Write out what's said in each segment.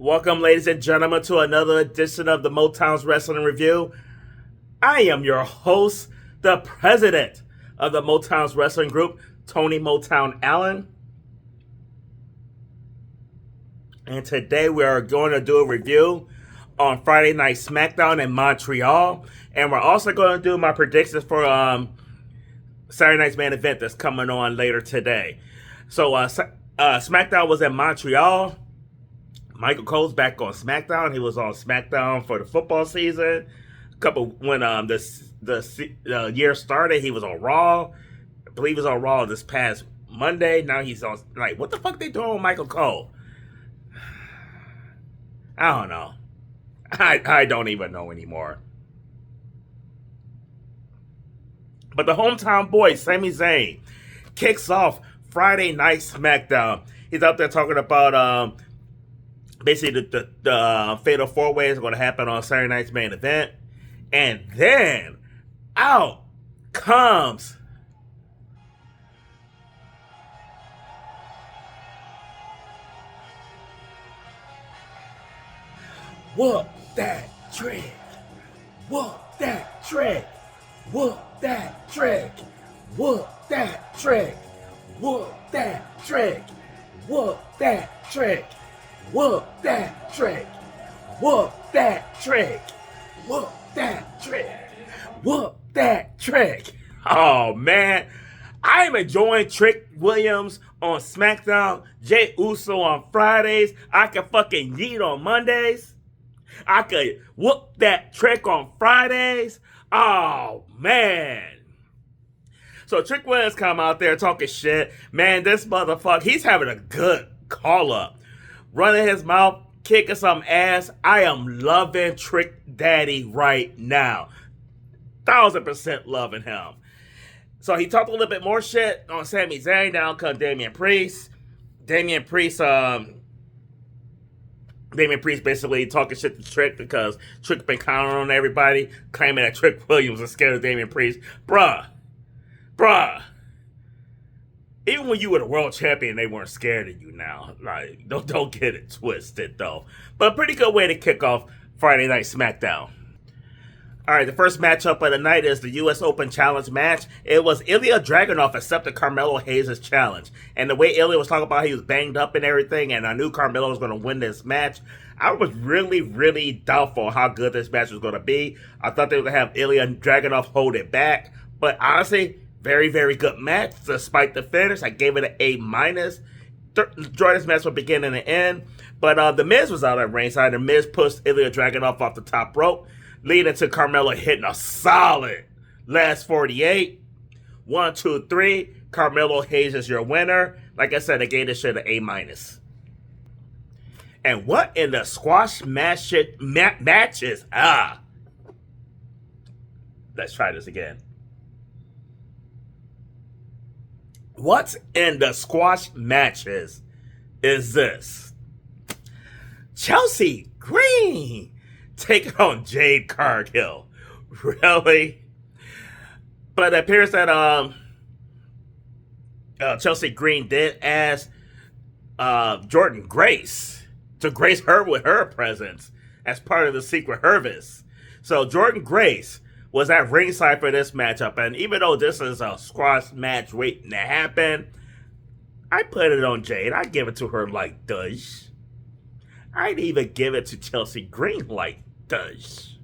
Welcome, ladies and gentlemen, to another edition of the Motown's Wrestling Review. I am your host, the president of the Motown's Wrestling Group, Tony Motown Allen. And today we are going to do a review on Friday Night SmackDown in Montreal. And we're also going to do my predictions for Saturday night's main event that's coming on later today. So SmackDown was in Montreal. Michael Cole's back on SmackDown. He was on SmackDown for the football season. When the year started, he was on Raw. I believe he was on Raw this past Monday. Now he's on, what the fuck they doing with Michael Cole? I don't know. I don't even know anymore. But the hometown boy, Sami Zayn, kicks off Friday Night SmackDown. He's out there talking about basically the Fatal 4-Way is going to happen on Saturday night's main event. And then out comes whoop that trick. Whoop that trick. Whoop that trick. Whoop that trick. Whoop that trick. Whoop that trick. Whoop that trick. Whoop that trick. Whoop that trick. Whoop that trick. Oh man, I am enjoying Trick Williams on SmackDown, Jey Uso on Fridays. I can fucking yeet on Mondays. I could whoop that trick on Fridays. Oh man. So Trick Williams come out there talking shit. Man, this motherfucker, he's having a good call up. Running his mouth, kicking some ass. I am loving Trick Daddy right now. 1000% loving him. So he talked a little bit more shit on Sami Zayn. Down comes Damian Priest. Damian Priest basically talking shit to Trick because Trick been counting on everybody, claiming that Trick Williams is scared of Damian Priest. Bruh. Even when you were the world champion, they weren't scared of you now. Don't get it twisted, though. But a pretty good way to kick off Friday Night SmackDown. All right, the first matchup of the night is the U.S. Open Challenge match. It was Ilya Dragunov accepted Carmelo Hayes' challenge. And the way Ilya was talking about he was banged up and everything, and I knew Carmelo was going to win this match, I was really, really doubtful how good this match was going to be. I thought they were going to have Ilya Dragunov hold it back. But honestly, very, very good match. Despite the finish, I gave it an A-. Enjoyed this match from beginning to end. But The Miz was out at ringside. The Miz pushed Ilya Dragunov off the top rope, leading to Carmelo hitting a solid last 48. 1, 2, 3. Carmelo Hayes is your winner. Like I said, I gave this shit an A-. And what in the squash matches? Let's try this again. What's in the squash matches is this? Chelsea Green taking on Jade Cargill. Really? But it appears that Chelsea Green did ask Jordan Grace to grace her with her presence as part of the Secret Service. So Jordan Grace was at ringside for this matchup, and even though this is a squash match waiting to happen, I put it on Jade. I give it to her like dush. I'd even give it to Chelsea Green like dush.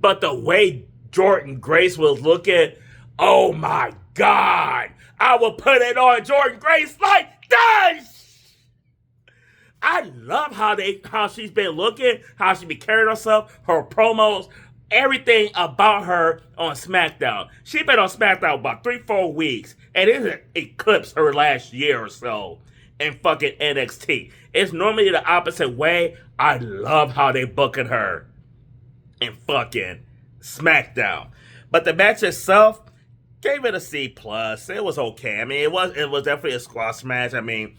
But the way Jordan Grace was looking, oh my God, I will put it on Jordan Grace like dush. I love how she's been looking, how she been carrying herself, her promos, everything about her on SmackDown. She's been on SmackDown about 3-4 weeks, and it eclipsed her last year or so in fucking NXT. It's normally the opposite way. I love how they booking her in fucking SmackDown. But the match itself, gave it a C+. It was okay. I mean, it was definitely a squash match. I mean,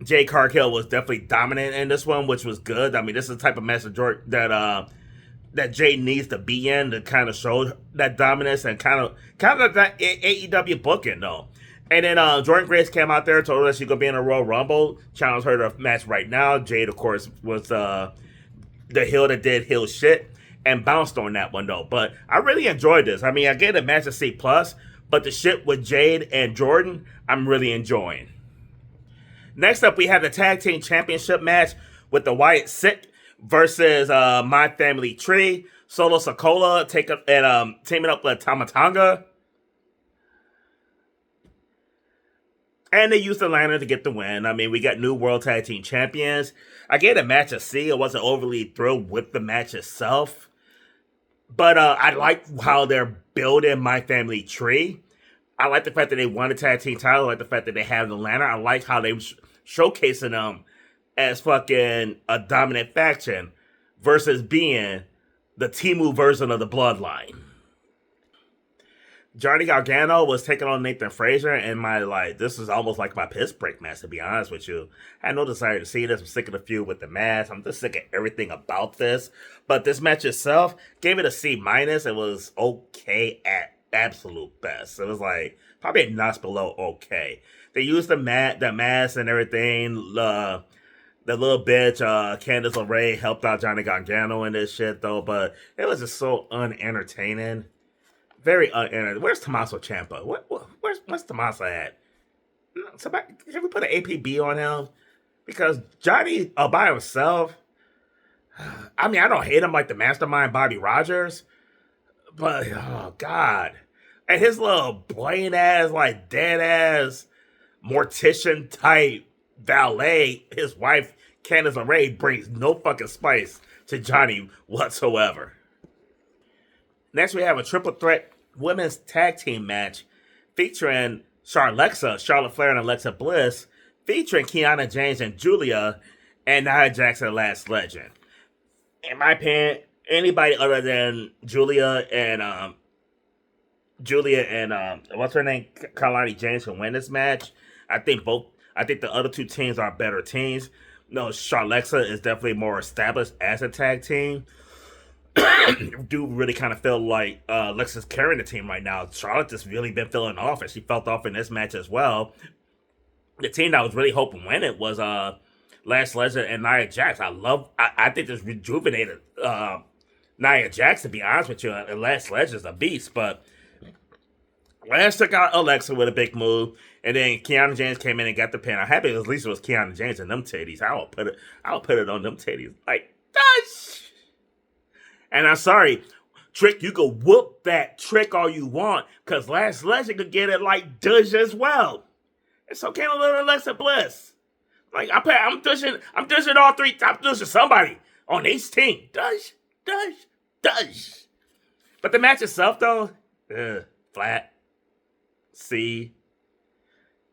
Jay Cargill was definitely dominant in this one, which was good. I mean, this is the type of match that Jay needs to be in to kind of show that dominance and kind of that AEW booking though. And then Jordan Grace came out there, told her that she's gonna be in a Royal Rumble, challenged her to a match right now. Jade, of course, was the heel that did heel shit and bounced on that one though. But I really enjoyed this. I mean, I gave the match a C plus, but the shit with Jade and Jordan, I'm really enjoying. Next up, we have the tag team championship match with the Wyatt Sick versus My Family Tree. Solo Sokola teaming up with Tamatanga. And they used the lantern to get the win. I mean, we got new World Tag Team Champions. I gave the match a C. I wasn't overly thrilled with the match itself. But I like how they're building My Family Tree. I like the fact that they won the tag team title. I like the fact that they have the lantern. I like how they showcasing them as fucking a dominant faction versus being the Timu version of the Bloodline. Johnny Gargano was taking on Nathan Frazier, and this is almost like my piss break match, to be honest with you. I had no desire to see this. I'm sick of the feud with the match. I'm just sick of everything about this. But this match itself, gave it a C minus. It was okay at absolute best. It was like probably a notch below okay. They used the mask and everything. The little bitch, Candice LeRae, helped out Johnny Gargano in this shit though, but it was just so unentertaining. Very unentertaining. Where's Tommaso Ciampa? Where's Tommaso at? Somebody, can we put an APB on him? Because Johnny by himself, I mean, I don't hate him like the mastermind Bobby Rogers, but oh god. And his little plain ass, like dead ass mortician type valet, his wife Candice LeRae, brings no fucking spice to Johnny whatsoever. Next, we have a triple threat women's tag team match featuring Charlotte Flair and Alexa Bliss, featuring Kiana James and Julia, and Nia Jax and Last Legend. In my opinion, anybody other than Julia and what's her name, Kalani James, can win this match. I think the other two teams are better teams. No, Charlotte is definitely more established as a tag team. Do really kind of feel like Lexa's carrying the team right now. Charlotte just really been feeling off, and she felt off in this match as well. The team that I was really hoping win it was Last Legend and Nia Jax. I think this rejuvenated Nia Jax, to be honest with you. And Last Legend's a beast, but Lance took out Alexa with a big move, and then Kiana James came in and got the pin. I'm happy at least it was Kiana James and them titties. I'll put it on them titties. Like, gosh. And I'm sorry, Trick, you can whoop that Trick all you want, because Last Legend could get it like Dush as well. And so can a little Alexa Bliss. Like, I'm dushing all three. I'm dushing somebody on each team. Dush. But the match itself, though, flat. C.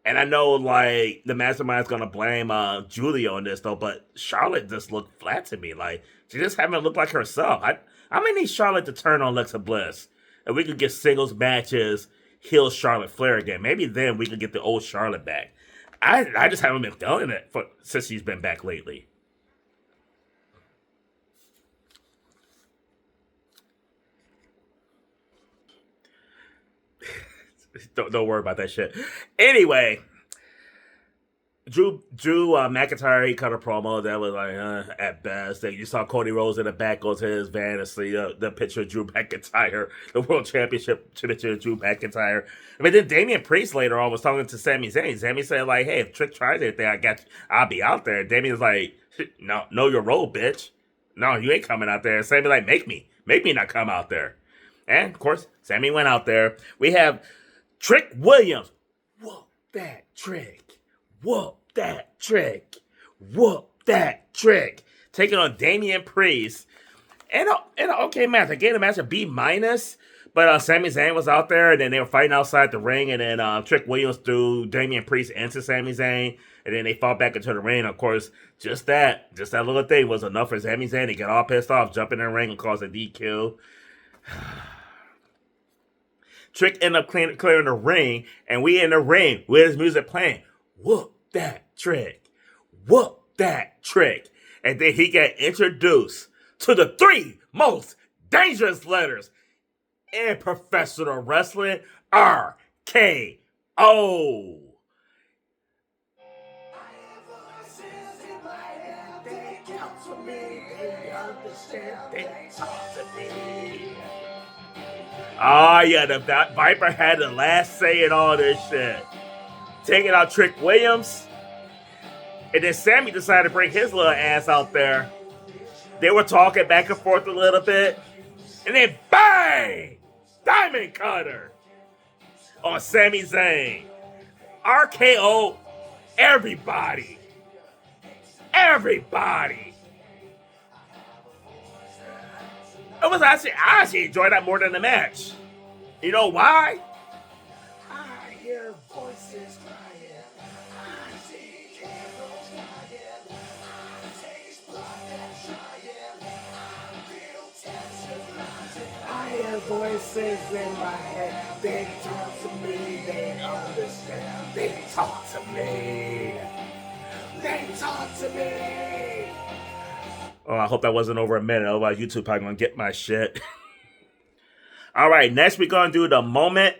And I know, like, the Mastermind's gonna blame Julia on this, though, but Charlotte just looked flat to me. Like, she just haven't looked like herself. I'm gonna need Charlotte to turn on Alexa Bliss, and we could get singles matches, heel Charlotte Flair again. Maybe then we could get the old Charlotte back. I just haven't been feeling it since she's been back lately. Don't worry about that shit. Anyway, Drew McIntyre, he cut a promo that was like, at best. You saw Cody Rhodes in the back go to his van and see the picture of Drew McIntyre, the World Championship picture of Drew McIntyre. But then Damian Priest later on was talking to Sami Zayn. Sami said, like, hey, if Trick tries anything, I'll be out there. Damian's like, no, know your role, bitch. No, you ain't coming out there. Sami like, make me not come out there. And, of course, Sami went out there. We have Trick Williams. Whoop that Trick. Whoop that Trick. Whoop that Trick. Taking on Damian Priest. And an okay match. I gave the match a B minus. But Sami Zayn was out there, and then they were fighting outside the ring, and then Trick Williams threw Damian Priest into Sami Zayn, and then they fought back into the ring. Of course, just that little thing was enough for Sami Zayn to get all pissed off, jump in the ring, and cause a DQ. Trick ended up clearing the ring, and we in the ring with his music playing. Whoop that Trick. Whoop that Trick. And then he got introduced to the 3 most dangerous letters in professional wrestling, RKO. Oh. Oh, yeah, the Viper had the last say in all this shit. Taking out Trick Williams. And then Sammy decided to bring his little ass out there. They were talking back and forth a little bit. And then bang! Diamond Cutter on Sami Zayn. RKO everybody. Everybody. It was I actually enjoyed that more than the match. You know why? I hear voices crying. I see candles dying. I taste blood and trying. I feel tension rising. I hear voices in my head. They talk to me. They understand. They talk to me. They talk to me. Oh, I hope that wasn't over a minute. Otherwise, YouTube probably gonna get my shit. All right, next we're gonna do the moment,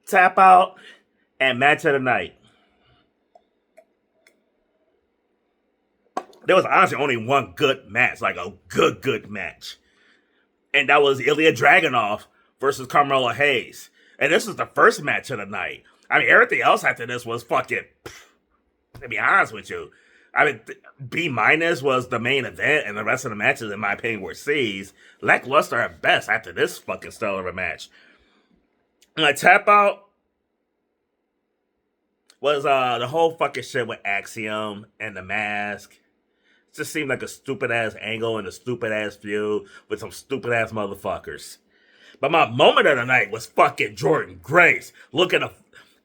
tap out, and match of the night. There was honestly only one good match, like a good match. And that was Ilya Dragunov versus Carmelo Hayes. And this was the first match of the night. I mean, everything else after this was fucking, to be honest with you. I mean, B- was the main event, and the rest of the matches, in my opinion, were C's. Lackluster at best after this fucking stellar of a match. And my tap out was the whole fucking shit with Axiom and the mask. It just seemed like a stupid ass angle and a stupid ass feud with some stupid ass motherfuckers. But my moment of the night was fucking Jordan Grace looking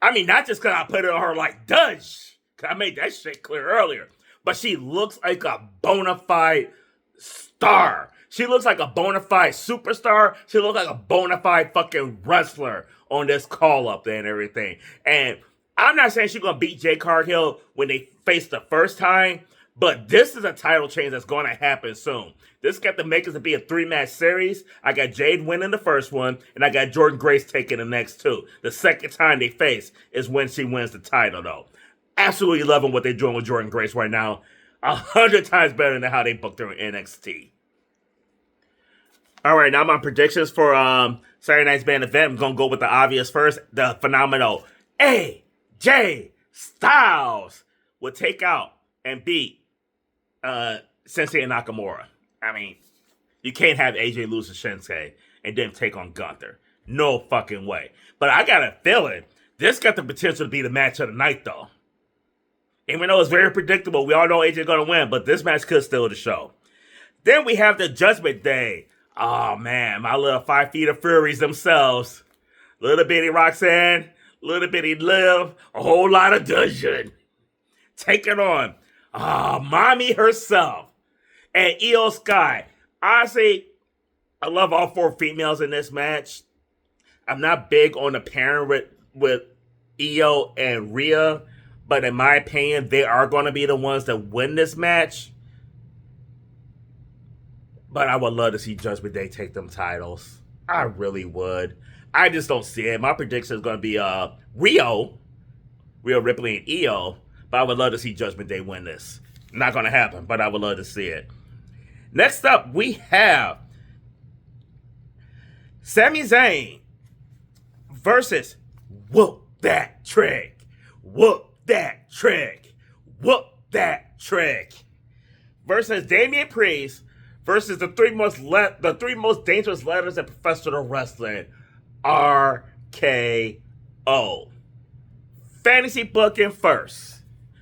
I mean, not just because I put it on her like Dudge, because I made that shit clear earlier. But she looks like a bona fide star. She looks like a bona fide superstar. She looks like a bona fide fucking wrestler on this call up there and everything. And I'm not saying she's going to beat Jade Cargill when they face the first time, but this is a title change that's going to happen soon. This got the makers to be a 3-match series. I got Jade winning the first one, and I got Jordan Grace taking the next 2. The second time they face is when she wins the title, though. Absolutely loving what they're doing with Jordan Grace right now. 100 times better than how they booked her in NXT. All right, now my predictions for Saturday night's main event. I'm going to go with the obvious first. The phenomenal AJ Styles will take out and beat Sensei Nakamura. I mean, you can't have AJ lose to Shinsuke and then take on Gunther. No fucking way. But I got a feeling this got the potential to be the match of the night, though. Even though it's very predictable, we all know AJ's going to win, but this match could steal the show. Then we have the Judgment Day. Oh, man, my little 5 feet of Furies themselves. Little bitty Roxanne, little bitty Liv, a whole lot of Dungeon. Taking on Mommy herself and Io Sky. Honestly, I love all 4 females in this match. I'm not big on the pairing with Io and Rhea, but in my opinion, they are going to be the ones that win this match. But I would love to see Judgment Day take them titles. I really would. I just don't see it. My prediction is going to be Rhea Ripley, and Io. But I would love to see Judgment Day win this. Not going to happen, but I would love to see it. Next up, we have Sami Zayn versus Whoop That Trick. Whoop that trick. Whoop that trick. Versus Damian Priest versus the three most dangerous letters in professional wrestling. RKO. Fantasy booking first.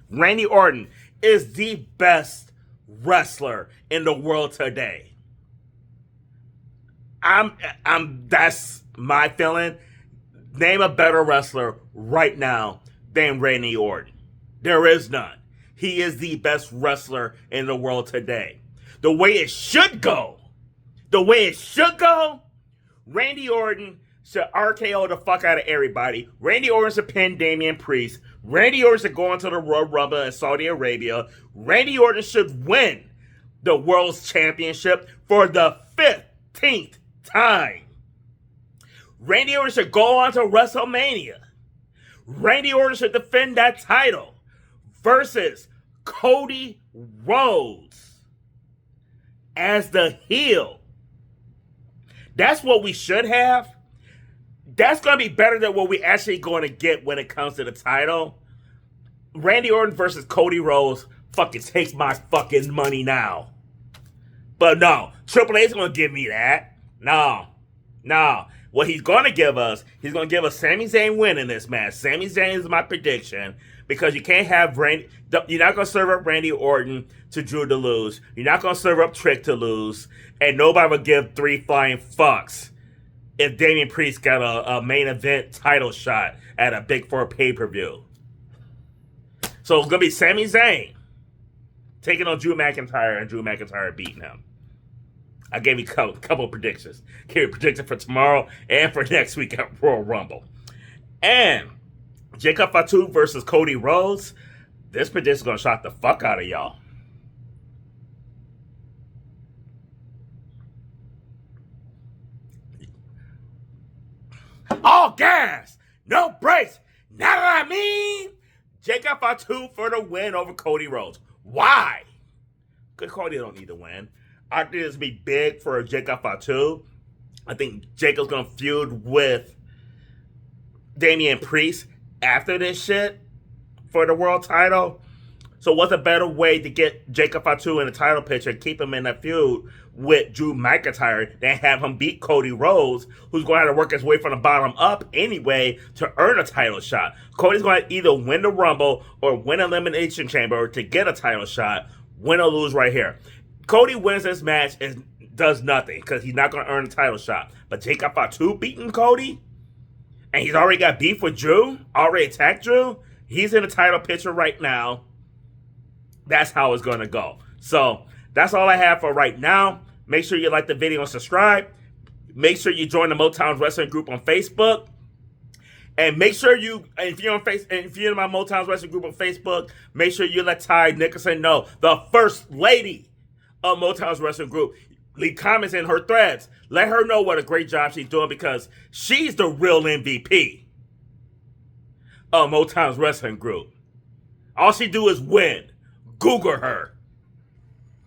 Randy Orton is the best wrestler in the world today. That's my feeling. Name a better wrestler right now than Randy Orton. There is none. He is the best wrestler in the world today. The way it should go, Randy Orton should RKO the fuck out of everybody. Randy Orton should pin Damian Priest. Randy Orton should go into the Royal Rumble in Saudi Arabia. Randy Orton should win the World's Championship for the 15th time. Randy Orton should go on to WrestleMania. Randy Orton should defend that title versus Cody Rhodes as the heel. That's what we should have. That's going to be better than what we actually going to get when it comes to the title. Randy Orton versus Cody Rhodes fucking takes my fucking money now. But no, Triple H's going to give me that. No. What he's going to give us, he's going to give us Sami Zayn winning this match. Sami Zayn is my prediction because you can't have Randy. You're not going to serve up Randy Orton to Drew to lose. You're not going to serve up Trick to lose. And nobody will give 3 flying fucks if Damian Priest got a main event title shot at a Big 4 pay-per-view. So it's going to be Sami Zayn taking on Drew McIntyre and Drew McIntyre beating him. I gave you a couple of predictions. Gave you a prediction for tomorrow and for next week at Royal Rumble. And Jacob Fatu versus Cody Rhodes. This prediction is going to shock the fuck out of y'all. All gas, no brakes. Now that I mean, Jacob Fatu for the win over Cody Rhodes. Why? Because Cody don't need to win. I think this will be big for Jacob Fatu. I think Jacob's going to feud with Damian Priest after this shit for the world title. So what's a better way to get Jacob Fatu in the title picture and keep him in that feud with Drew McIntyre than have him beat Cody Rhodes, who's going to have to work his way from the bottom up anyway to earn a title shot. Cody's going to either win the Rumble or win Elimination Chamber to get a title shot, win or lose right here. Cody wins this match and does nothing because he's not going to earn a title shot. But Jacob Fatu beating Cody, and he's already got beef with Drew, already attacked Drew. He's in the title picture right now. That's how it's going to go. So that's all I have for right now. Make sure you like the video and subscribe. Make sure you join the Motown Wrestling group on Facebook. And make sure if you're in my Motown Wrestling group on Facebook, make sure you let Ty Nicholson know, the first lady of Motown's Wrestling Group. Leave comments in her threads. Let her know what a great job she's doing because she's the real MVP of Motown's Wrestling Group. All she do is win. Google her.